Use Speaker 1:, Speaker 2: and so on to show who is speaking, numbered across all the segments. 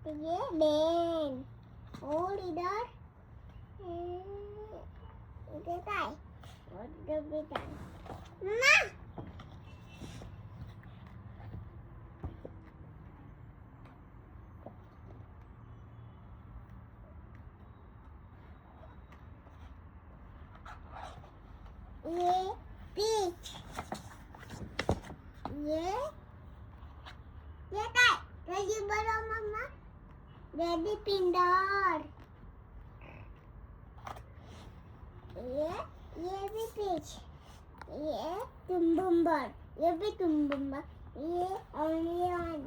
Speaker 1: ये बेन और इधर इधर काय और इधर भी काय मम्मा ये पीच ये काय रेडी बोलो मम्मा रेडी पिंडर ये भी पीच ये तुम्बुम्बर ये भी तुम्बुम्बर ये ऑनियन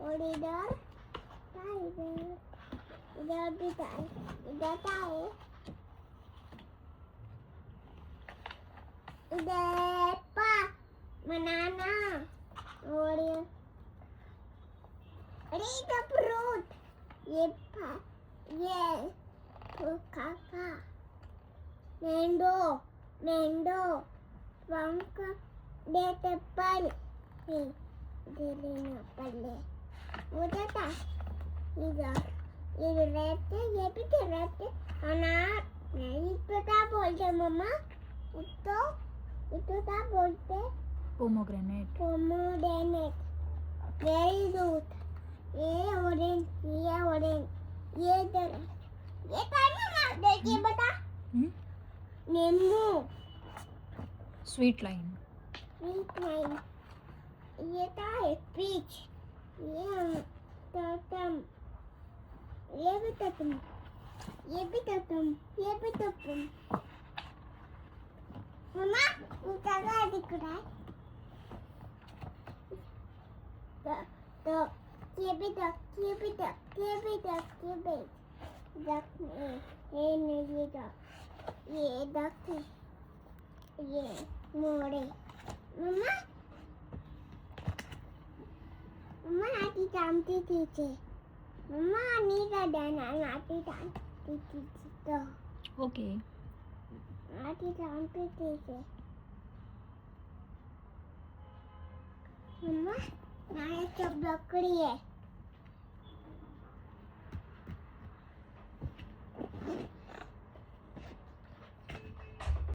Speaker 1: और इधर इधर भी काय इधर काय इधर पा बनाना और ये फ्रूट ये काका मैंगो पंक डेट एप्पल इधर पल्ले वो जाता इधर ये रहते ये भी तो रहते अनार नहीं पता बोलते मम्मा तो क्या बोलते
Speaker 2: पोमोग्रेनेट
Speaker 1: वेरी गुड ये ऑरेंज ये इधर ये क्या नाम देखिए बता नींबू
Speaker 2: स्वीट लाइन
Speaker 1: ये क्या है पीच ये टमाटम ये भी टमाटम मम्मा क्या दिख रहा है तो ये भी डक ये डक है ये मोरे मम्मा आटी टामती थी मम्मा नहीं का दाना आटी टामती थी तो
Speaker 2: ओके
Speaker 1: आटी टामती थी मम्मा ना ये सब लकड़ी है